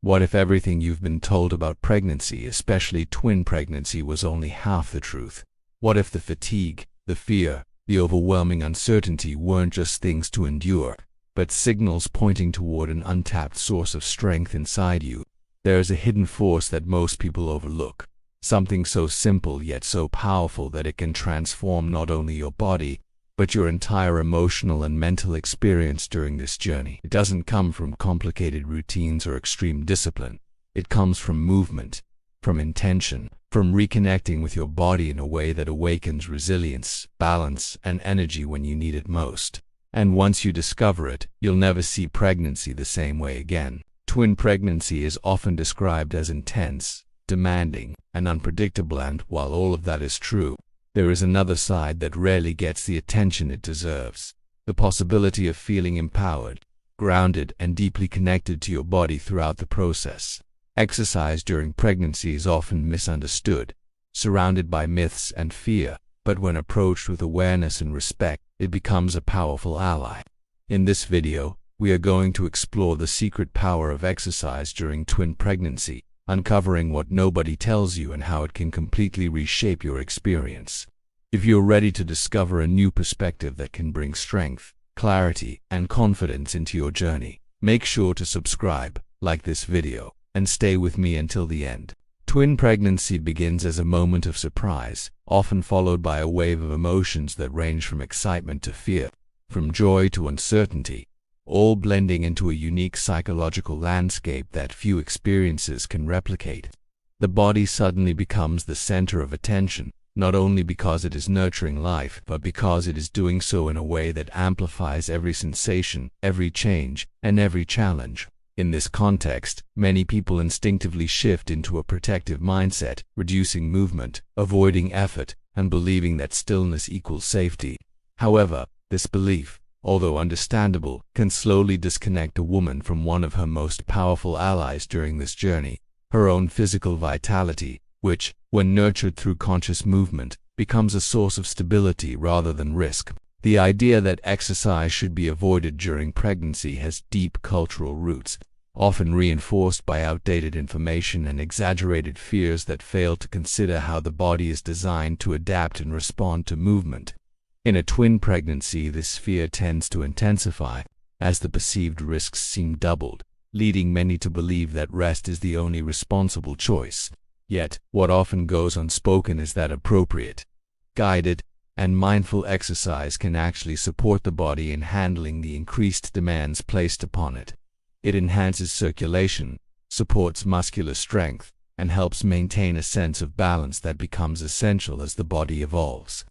What if everything you've been told about pregnancy, especially twin pregnancy, was only half the truth? What if the fatigue, the fear, the overwhelming uncertainty weren't just things to endure, but signals pointing toward an untapped source of strength inside you? There is a hidden force that most people overlook, something so simple yet so powerful that it can transform not only your body, but your entire emotional and mental experience during this journey. It doesn't come from complicated routines or extreme discipline. It comes from movement, from intention, from reconnecting with your body in a way that awakens resilience, balance, and energy when you need it most. And once you discover it, you'll never see pregnancy the same way again. Twin pregnancy is often described as intense, demanding, and unpredictable, and while all of that is true, there is another side that rarely gets the attention it deserves: the possibility of feeling empowered, grounded, and deeply connected to your body throughout the process. Exercise during pregnancy is often misunderstood, surrounded by myths and fear, but when approached with awareness and respect, it becomes a powerful ally. In this video, we are going to explore the secret power of exercise during twin pregnancy, uncovering what nobody tells you and how it can completely reshape your experience. If you're ready to discover a new perspective that can bring strength, clarity, and confidence into your journey, make sure to subscribe, like this video, and stay with me until the end. Twin pregnancy begins as a moment of surprise, often followed by a wave of emotions that range from excitement to fear, from joy to uncertainty, all blending into a unique psychological landscape that few experiences can replicate. The body suddenly becomes the center of attention, not only because it is nurturing life, but because it is doing so in a way that amplifies every sensation, every change, and every challenge. In this context, many people instinctively shift into a protective mindset, reducing movement, avoiding effort, and believing that stillness equals safety. However, this belief, although understandable, can slowly disconnect a woman from one of her most powerful allies during this journey: her own physical vitality, which, when nurtured through conscious movement, becomes a source of stability rather than risk. The idea that exercise should be avoided during pregnancy has deep cultural roots, often reinforced by outdated information and exaggerated fears that fail to consider how the body is designed to adapt and respond to movement. In a twin pregnancy, this fear tends to intensify, as the perceived risks seem doubled, leading many to believe that rest is the only responsible choice. Yet, what often goes unspoken is that appropriate, guided, and mindful exercise can actually support the body in handling the increased demands placed upon it. It enhances circulation, supports muscular strength, and helps maintain a sense of balance that becomes essential as the body evolves.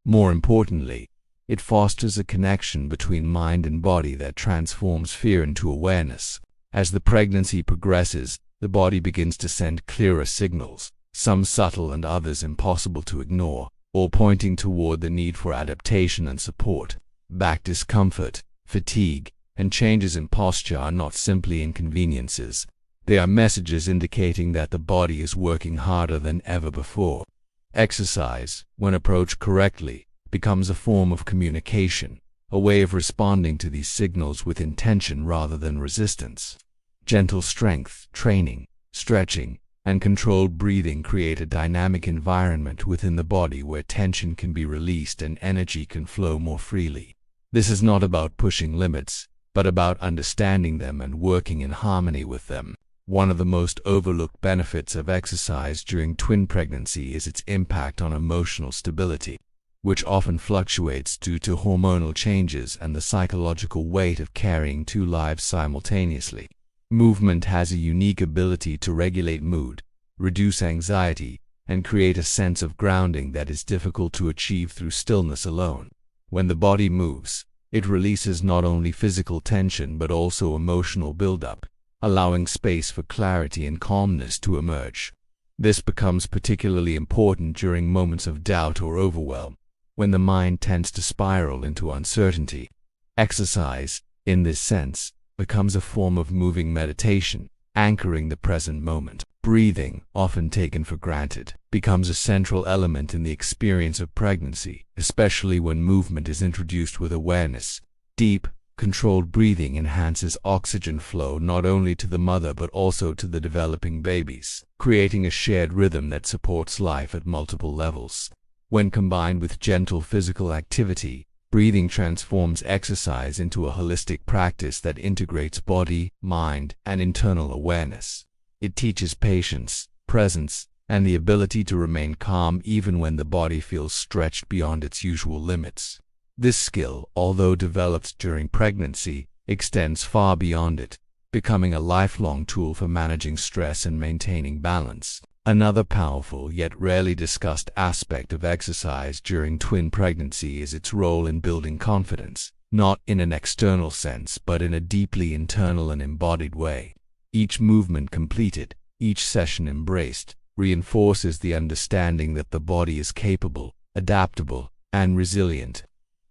More importantly, it fosters a connection between mind and body that transforms fear into awareness. As the pregnancy progresses, the body begins to send clearer signals, some subtle and others impossible to ignore, all pointing toward the need for adaptation and support. Back discomfort, fatigue, and changes in posture are not simply inconveniences. They are messages indicating that the body is working harder than ever before. Exercise, when approached correctly, becomes a form of communication, a way of responding to these signals with intention rather than resistance. Gentle strength training, stretching, and controlled breathing create a dynamic environment within the body where tension can be released and energy can flow more freely. This is not about pushing limits, but about understanding them and working in harmony with them. One of the most overlooked benefits of exercise during twin pregnancy is its impact on emotional stability, which often fluctuates due to hormonal changes and the psychological weight of carrying two lives simultaneously. Movement has a unique ability to regulate mood, reduce anxiety, and create a sense of grounding that is difficult to achieve through stillness alone. When the body moves, it releases not only physical tension but also emotional buildup, allowing space for clarity and calmness to emerge. This becomes particularly important during moments of doubt or overwhelm, when the mind tends to spiral into uncertainty. Exercise, in this sense, becomes a form of moving meditation, anchoring the present moment. Breathing, often taken for granted, becomes a central element in the experience of pregnancy, especially when movement is introduced with awareness. Deep, Controlled breathing enhances oxygen flow not only to the mother but also to the developing babies, creating a shared rhythm that supports life at multiple levels. When combined with gentle physical activity, breathing transforms exercise into a holistic practice that integrates body, mind, and internal awareness. It teaches patience, presence, and the ability to remain calm even when the body feels stretched beyond its usual limits. This skill, although developed during pregnancy, extends far beyond it, becoming a lifelong tool for managing stress and maintaining balance. Another powerful yet rarely discussed aspect of exercise during twin pregnancy is its role in building confidence, not in an external sense but in a deeply internal and embodied way. Each movement completed, each session embraced, reinforces the understanding that the body is capable, adaptable, and resilient.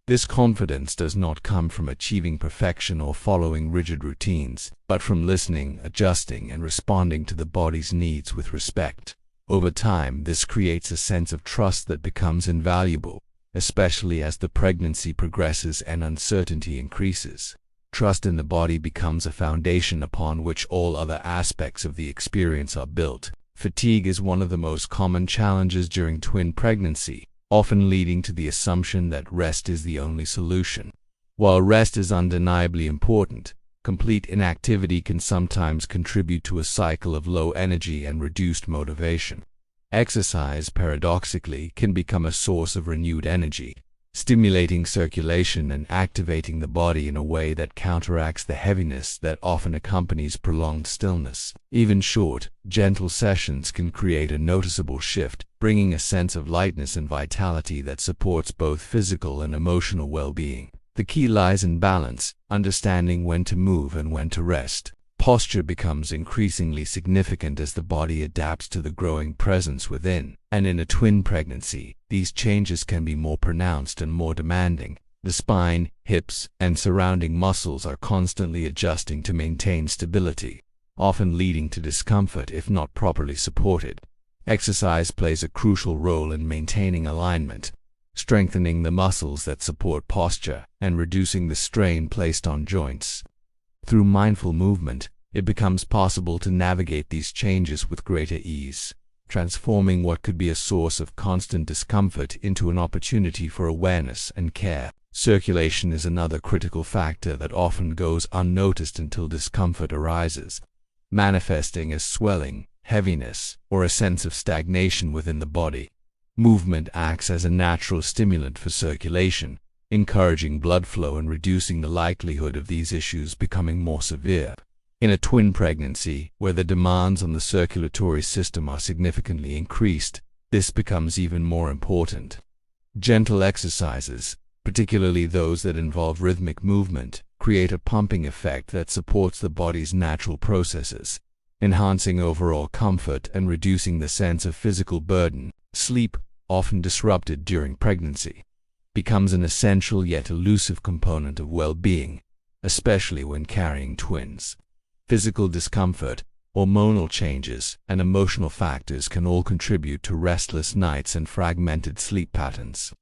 This confidence does not come from achieving perfection or following rigid routines, but from listening, adjusting, and responding to the body's needs with respect. Over time, this creates a sense of trust that becomes invaluable, especially as the pregnancy progresses and uncertainty increases. Trust in the body becomes a foundation upon which all other aspects of the experience are built. Fatigue is one of the most common challenges during twin pregnancy, often leading to the assumption that rest is the only solution. While rest is undeniably important, complete inactivity can sometimes contribute to a cycle of low energy and reduced motivation. Exercise, paradoxically, can become a source of renewed energy, stimulating circulation and activating the body in a way that counteracts the heaviness that often accompanies prolonged stillness. Even short, gentle sessions can create a noticeable shift, bringing a sense of lightness and vitality that supports both physical and emotional well-being. The key lies in balance, understanding when to move and when to rest. Posture becomes increasingly significant as the body adapts to the growing presence within, and in a twin pregnancy, these changes can be more pronounced and more demanding. The spine, hips, and surrounding muscles are constantly adjusting to maintain stability, often leading to discomfort if not properly supported. Exercise plays a crucial role in maintaining alignment, strengthening the muscles that support posture, and reducing the strain placed on joints. Through mindful movement, it becomes possible to navigate these changes with greater ease, transforming what could be a source of constant discomfort into an opportunity for awareness and care. Circulation is another critical factor that often goes unnoticed until discomfort arises, manifesting as swelling, heaviness, or a sense of stagnation within the body. Movement acts as a natural stimulant for circulation, encouraging blood flow and reducing the likelihood of these issues becoming more severe. In a twin pregnancy, where the demands on the circulatory system are significantly increased, this becomes even more important. Gentle exercises, particularly those that involve rhythmic movement, create a pumping effect that supports the body's natural processes, enhancing overall comfort and reducing the sense of physical burden. Sleep, often disrupted during pregnancy, becomes an essential yet elusive component of well-being, especially when carrying twins. Physical discomfort, hormonal changes, and emotional factors can all contribute to restless nights and fragmented sleep patterns.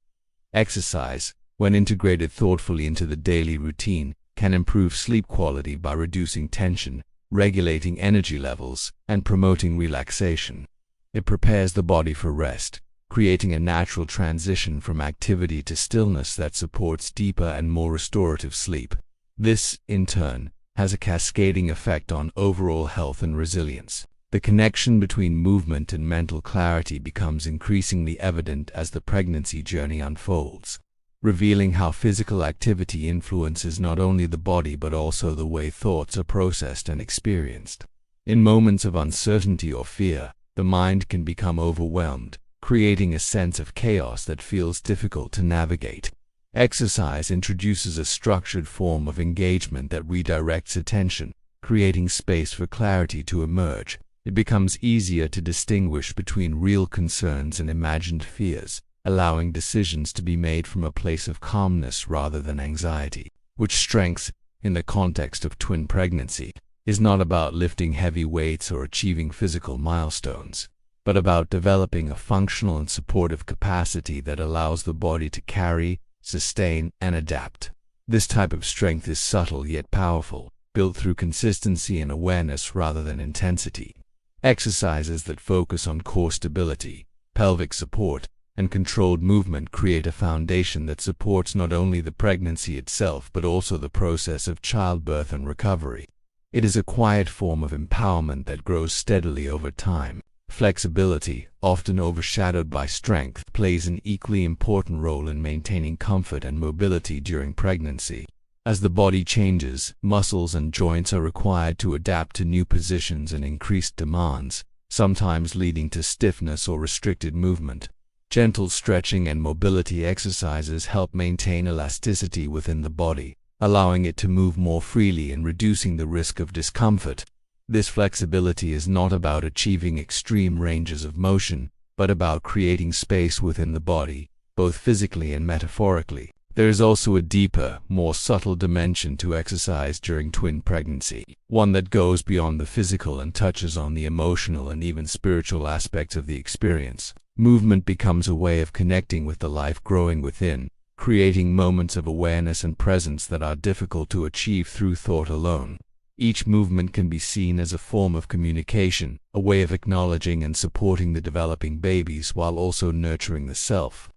Exercise, when integrated thoughtfully into the daily routine, can improve sleep quality by reducing tension, regulating energy levels, and promoting relaxation. It prepares the body for rest, creating a natural transition from activity to stillness that supports deeper and more restorative sleep. This, in turn, has a cascading effect on overall health and resilience. The connection between movement and mental clarity becomes increasingly evident as the pregnancy journey unfolds, revealing how physical activity influences not only the body but also the way thoughts are processed and experienced. In moments of uncertainty or fear, the mind can become overwhelmed, creating a sense of chaos that feels difficult to navigate. Exercise introduces a structured form of engagement that redirects attention, creating space for clarity to emerge. It becomes easier to distinguish between real concerns and imagined fears, allowing decisions to be made from a place of calmness rather than anxiety. Which strength, in the context of twin pregnancy, is not about lifting heavy weights or achieving physical milestones, but about developing a functional and supportive capacity that allows the body to carry, sustain, and adapt. This type of strength is subtle yet powerful, built through consistency and awareness rather than intensity. Exercises that focus on core stability, pelvic support, and controlled movement create a foundation that supports not only the pregnancy itself but also the process of childbirth and recovery. It is a quiet form of empowerment that grows steadily over time. Flexibility, often overshadowed by strength, plays an equally important role in maintaining comfort and mobility during pregnancy. As the body changes, muscles and joints are required to adapt to new positions and increased demands, sometimes leading to stiffness or restricted movement. Gentle stretching and mobility exercises help maintain elasticity within the body, allowing it to move more freely and reducing the risk of discomfort. This flexibility is not about achieving extreme ranges of motion, but about creating space within the body, both physically and metaphorically. There is also a deeper, more subtle dimension to exercise during twin pregnancy, one that goes beyond the physical and touches on the emotional and even spiritual aspects of the experience. Movement becomes a way of connecting with the life growing within, creating moments of awareness and presence that are difficult to achieve through thought alone. Each movement can be seen as a form of communication, a way of acknowledging and supporting the developing babies while also nurturing the self.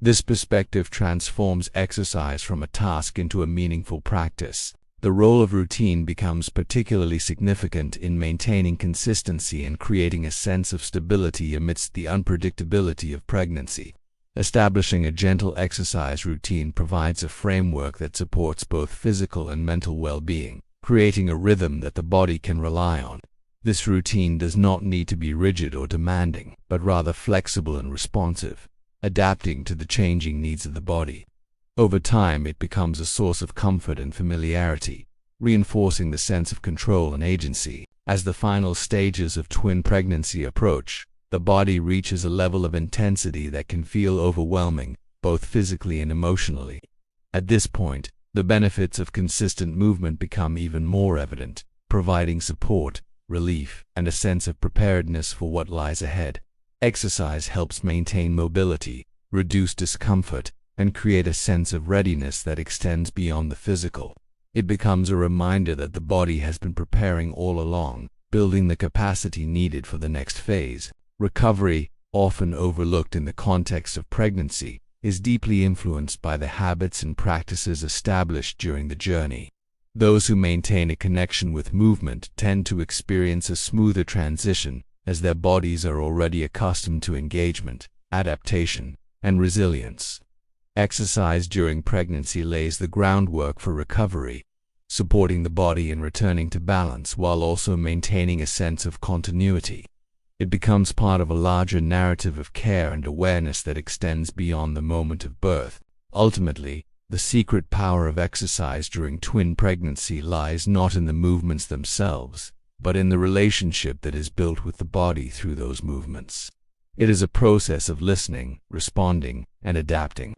This perspective transforms exercise from a task into a meaningful practice. The role of routine becomes particularly significant in maintaining consistency and creating a sense of stability amidst the unpredictability of pregnancy. Establishing a gentle exercise routine provides a framework that supports both physical and mental well-being, creating a rhythm that the body can rely on. This routine does not need to be rigid or demanding, but rather flexible and responsive, adapting to the changing needs of the body. Over time, it becomes a source of comfort and familiarity, reinforcing the sense of control and agency. As the final stages of twin pregnancy approach, the body reaches a level of intensity that can feel overwhelming, both physically and emotionally. At this point, the benefits of consistent movement become even more evident, providing support, relief, and a sense of preparedness for what lies ahead. Exercise helps maintain mobility, reduce discomfort, and create a sense of readiness that extends beyond the physical. It becomes a reminder that the body has been preparing all along, building the capacity needed for the next phase. Recovery, often overlooked in the context of pregnancy, is deeply influenced by the habits and practices established during the journey. Those who maintain a connection with movement tend to experience a smoother transition, as their bodies are already accustomed to engagement, adaptation, and resilience. Exercise during pregnancy lays the groundwork for recovery, supporting the body in returning to balance while also maintaining a sense of continuity. It becomes part of a larger narrative of care and awareness that extends beyond the moment of birth. Ultimately, the secret power of exercise during twin pregnancy lies not in the movements themselves, but in the relationship that is built with the body through those movements. It is a process of listening, responding, and adapting,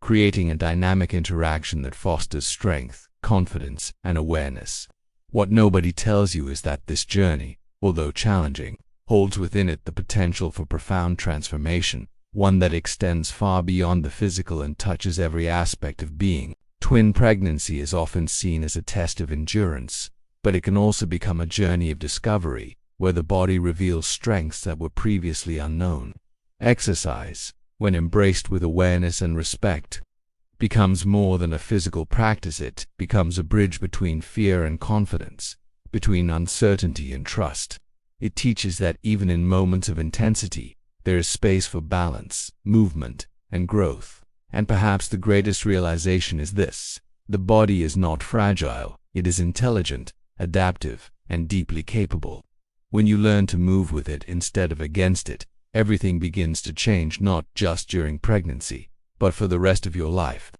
creating a dynamic interaction that fosters strength, confidence, and awareness. What nobody tells you is that this journey, although challenging, holds within it the potential for profound transformation, one that extends far beyond the physical and touches every aspect of being. Twin pregnancy is often seen as a test of endurance, but it can also become a journey of discovery, where the body reveals strengths that were previously unknown. Exercise, when embraced with awareness and respect, becomes more than a physical practice. It becomes a bridge between fear and confidence, between uncertainty and trust. It teaches that even in moments of intensity, there is space for balance, movement, and growth. And perhaps the greatest realization is this: the body is not fragile, it is intelligent, adaptive, and deeply capable. When you learn to move with it instead of against it, everything begins to change, not just during pregnancy, but for the rest of your life.